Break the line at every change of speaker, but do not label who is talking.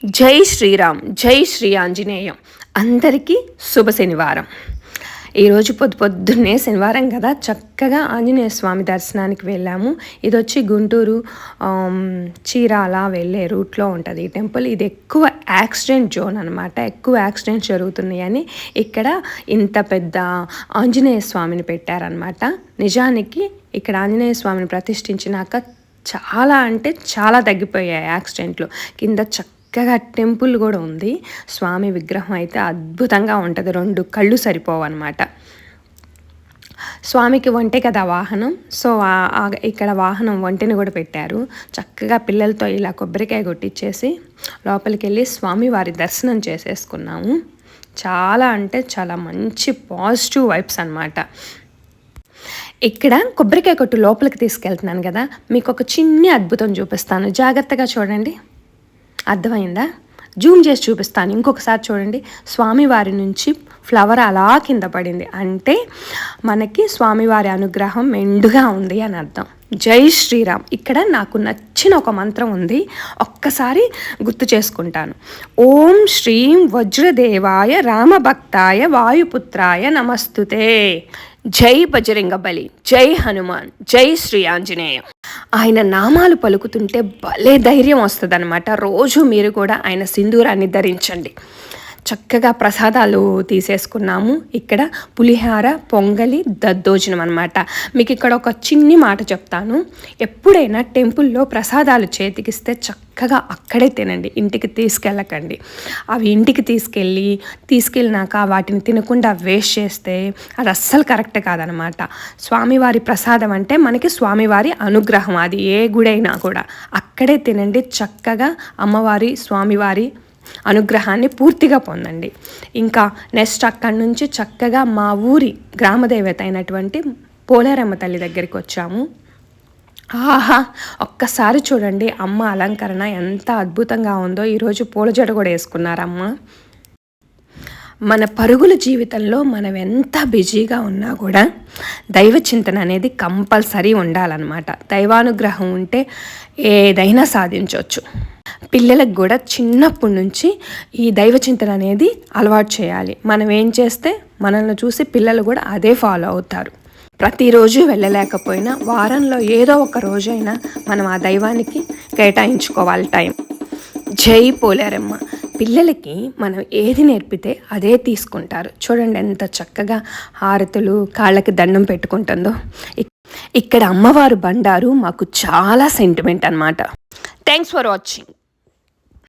జై శ్రీరామ్, జై శ్రీ ఆంజనేయం. అందరికీ శుభ శనివారం. ఈరోజు పొద్దున్నే శనివారం కదా, చక్కగా ఆంజనేయ స్వామి దర్శనానికి వెళ్ళాము. ఇది వచ్చి గుంటూరు చీరాల వెళ్ళే రూట్లో ఉంటుంది ఈ టెంపుల్. ఇది ఎక్కువ యాక్సిడెంట్ జోన్ అనమాట. ఎక్కువ యాక్సిడెంట్స్ జరుగుతున్నాయని ఇక్కడ ఇంత పెద్ద ఆంజనేయ స్వామిని పెట్టారనమాట. నిజానికి ఇక్కడ ఆంజనేయ స్వామిని ప్రతిష్ఠించినాక చాలా అంటే చాలా తగ్గిపోయాయి యాక్సిడెంట్లు. కింద చక్కగా టెంపుల్ కూడా ఉంది. స్వామి విగ్రహం అయితే అద్భుతంగా ఉంటుంది. 2 కళ్ళు సరిపోవన్నమాట. స్వామికి ఒంటె కదా వాహనం. సో ఇక్కడ వాహనం ఒంటెని కూడా పెట్టారు. చక్కగా పిల్లలతో ఇలా కొబ్బరికాయ కొట్టించేసి లోపలికి వెళ్ళి స్వామివారి దర్శనం చేసేసుకున్నాము. చాలా అంటే చాలా మంచి పాజిటివ్ వైబ్స్ అన్నమాట. ఇక్కడ కొబ్బరికాయ కొట్టు లోపలికి తీసుకెళ్తున్నాను కదా, మీకు ఒక చిన్న అద్భుతం చూపిస్తాను. జాగ్రత్తగా చూడండి. అర్థమైందా? జూమ్ చేసి చూపిస్తాను. ఇంకొకసారి చూడండి. స్వామివారి నుంచి ఫ్లవర్ అలా కింద పడింది అంటే మనకి స్వామివారి అనుగ్రహం మెండుగా ఉంది అని అర్థం. జై శ్రీరామ్. ఇక్కడ నాకు నచ్చిన ఒక మంత్రం ఉంది, ఒక్కసారి గుర్తు చేసుకుంటాను. ఓం శ్రీం వజ్రదేవాయ రామభక్తాయ వాయుపుత్రాయ నమస్తుతే. జై బజరంగబలి, జై హనుమాన్, జై శ్రీ ఆంజనేయం. ఆయన నామాలు పలుకుతుంటే భలే ధైర్యం వస్తుందన్నమాట. రోజు మీరు కూడా ఆయన సింధూరాన్ని ధరించండి. చక్కగా ప్రసాదాలు తీసేసుకున్నాము. ఇక్కడ పులిహార, పొంగలి, దద్దోజనం అనమాట. మీకు ఇక్కడ ఒక చిన్ని మాట చెప్తాను. ఎప్పుడైనా టెంపుల్లో ప్రసాదాలు చేతికిస్తే చక్కగా అక్కడే తినండి, ఇంటికి తీసుకెళ్ళకండి. అవి ఇంటికి తీసుకెళ్ళినాక వాటిని తినకుండా వేస్ట్ చేస్తే అది అస్సలు కరెక్ట్ కాదనమాట. స్వామివారి ప్రసాదం అంటే మనకి స్వామివారి అనుగ్రహం. అది ఏ గుడైనా కూడా అక్కడే తినండి. చక్కగా అమ్మవారి స్వామివారి అనుగ్రహాన్ని పూర్తిగా పొందండి. ఇంకా నెక్స్ట్ అక్కడి నుంచి చక్కగా మా ఊరి గ్రామదేవత అయినటువంటి పోలేరమ్మ తల్లి దగ్గరికి వచ్చాము. ఆహా, ఒక్కసారి చూడండి అమ్మ అలంకరణ ఎంత అద్భుతంగా ఉందో. ఈరోజు పూల జడ కూడా వేసుకున్నారమ్మ. మన పరుగుల జీవితంలో మనం ఎంత బిజీగా ఉన్నా కూడా దైవ చింతన అనేది కంపల్సరీ ఉండాలన్నమాట. దైవానుగ్రహం ఉంటే ఏదైనా సాధించవచ్చు. పిల్లలకు కూడా చిన్నప్పటి నుంచి ఈ దైవ చింతన అనేది అలవాటు చేయాలి. మనం ఏం చేస్తే మనల్ని చూసి పిల్లలు కూడా అదే ఫాలో అవుతారు. ప్రతిరోజు వెళ్ళలేకపోయినా వారంలో ఏదో ఒక రోజైనా మనం ఆ దైవానికి కేటాయించుకోవాలి టైం. జై పోలేరమ్మ. పిల్లలకి మనం ఏది నేర్పితే అదే తీసుకుంటారు. చూడండి ఎంత చక్కగా హారతులు, కాళ్ళకి దండం పెట్టుకుంటుందో. ఇక్కడ అమ్మవారు బండారు మాకు చాలా సెంటిమెంట్ అన్నమాట. Thanks for watching.